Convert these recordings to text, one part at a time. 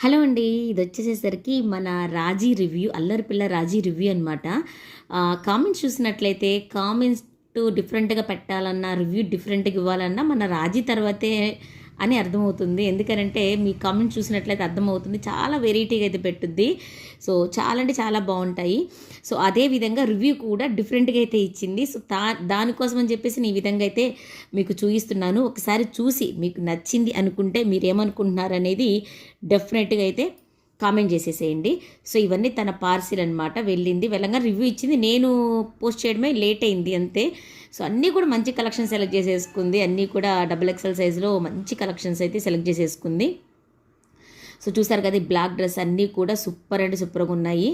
Hello అండి. ఇదొచ్చేసేసరికి మన రాజీ review, అల్లరి పిల్ల రాజీ రివ్యూ అనమాట. కామెంట్స్ చూసినట్లయితే కామెంట్స్ డిఫరెంట్‌గా పెట్టాలన్నా, రివ్యూ డిఫరెంట్‌గా ఇవ్వాలన్నా మన రాజీ తర్వాతే అని అర్థమవుతుంది. ఎందుకనంటే మీ కామెంట్స్ చూసినట్లయితే అర్థమవుతుంది. చాలా వెరైటీగా అయితే పెట్టుద్ది. సో చాలా అంటే చాలా బావుంటాయి. సో అదే విధంగా రివ్యూ కూడా డిఫరెంట్‌గా అయితే ఇచ్చింది. సో దానికోసం అని చెప్పేసి నేను ఈ విధంగా అయితే మీకు చూయిస్తున్నాను. ఒకసారి చూసి మీకు నచ్చింది అనుకుంటే మీరేమనుకుంటున్నారనేది డెఫినెట్‌గా అయితే కామెంట్ చేసేసేయండి. సో ఇవన్నీ తన పార్సిల్ అనమాట. వెళ్ళింది. వెళ్ళంగా రివ్యూ ఇచ్చింది. నేను పోస్ట్ చేయడమే లేట్ అయింది అంతే. సో అన్నీ కూడా మంచి కలెక్షన్ సెలెక్ట్ చేసేసుకుంది. అన్నీ కూడా డబుల్ ఎక్సెల్ సైజులో మంచి కలెక్షన్స్ అయితే సెలెక్ట్ చేసేసుకుంది. సో చూసారు కదా, ఈ బ్లాక్ డ్రెస్ అన్నీ కూడా సూపర్ అంటే సూపర్గా ఉన్నాయి.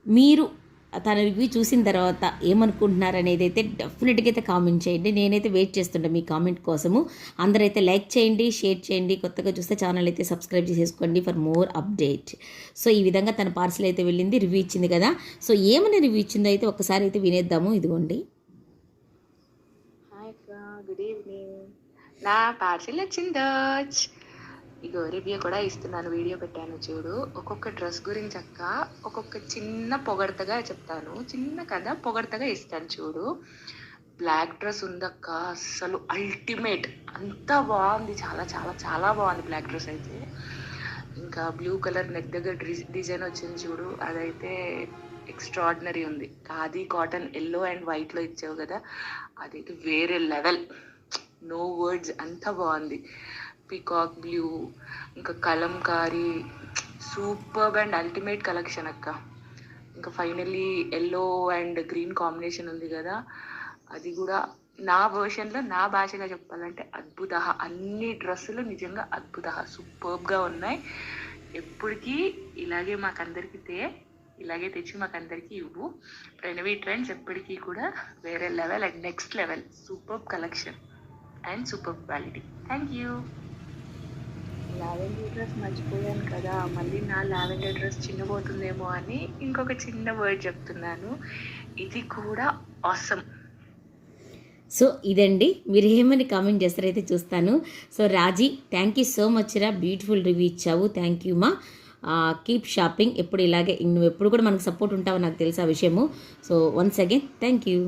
మీరు తన రివ్యూ చూసిన తర్వాత ఏమనుకుంటున్నారు అనేది అయితే డెఫినెట్గా అయితే కామెంట్ చేయండి. నేనైతే వెయిట్ చేస్తుంటా మీ కామెంట్ కోసము. అందరైతే లైక్ చేయండి, షేర్ చేయండి. కొత్తగా చూస్తే ఛానల్ అయితే సబ్స్క్రైబ్ చేసేసుకోండి ఫర్ మోర్ అప్డేట్. సో ఈ విధంగా తన పార్సల్ అయితే వెళ్ళింది, రివ్యూ ఇచ్చింది కదా. సో ఏమని రివ్యూ ఇచ్చిందో అయితే ఒకసారి అయితే వినేద్దాము. ఇదిగోండి. హాయ్ అక్క, గుడ్ ఈవినింగ్. నా పార్సిల్ వచ్చిందో. ఇగో రివ్యూ కూడా ఇస్తున్నాను, వీడియో పెట్టాను చూడు. ఒక్కొక్క డ్రెస్ గురించి అక్క ఒక్కొక్క చిన్న పొగడతగా చెప్తాను, చిన్న కథ పొగడతగా ఇస్తాను చూడు. బ్లాక్ డ్రెస్ ఉందక్క, అస్సలు అల్టిమేట్, అంత బాగుంది, చాలా చాలా చాలా బాగుంది బ్లాక్ డ్రెస్ అయితే. ఇంకా బ్లూ కలర్ నెక్ దగ్గర డిజైన్ వచ్చింది చూడు, అదైతే ఎక్స్ట్రాడినరీ ఉంది. ఖాదీ కాటన్ ఎల్లో అండ్ వైట్లో ఇచ్చావు కదా, అదైతే వేరే లెవెల్, నో వర్డ్స్, అంత బాగుంది. పీకాక్ బ్లూ, ఇంకా Kalamkari, superb and ultimate collection అక్క. ఇంకా finally yellow and green combination ఉంది కదా, అది కూడా నా వర్షన్లో నా భాషగా చెప్పాలంటే అద్భుత. అన్ని డ్రెస్సులు నిజంగా అద్భుత, సూపర్బ్గా ఉన్నాయి. ఎప్పటికీ ఇలాగే మాకందరికి ఇలాగే తెచ్చి మాకందరికి ఇవ్వు. ప్రణవి ట్రెండ్స్ ఎప్పటికీ కూడా వేరే level and next level, superb collection and super quality. Thank you. Lavender dress మర్చిపోయాను కదా, మళ్ళీ నా లావెండర్ డ్రెస్ చిన్నబోతుందేమో అని ఇంకొక చిన్న వర్డ్ చెప్తున్నాను, ఇది కూడా ఆసమ్. సో ఇదండి, మీరు ఏమని కామెంట్ చేస్తారైతే చూస్తాను. So Raji, thank you so much రా, బ్యూటిఫుల్ రివ్యూ ఇచ్చావు. థ్యాంక్ యూ మా. Keep shopping. ఎప్పుడు ఇలాగే, నువ్వు ఎప్పుడు కూడా మనకు సపోర్ట్ ఉంటావో నాకు తెలుసు ఆ విషయము. So once again thank you.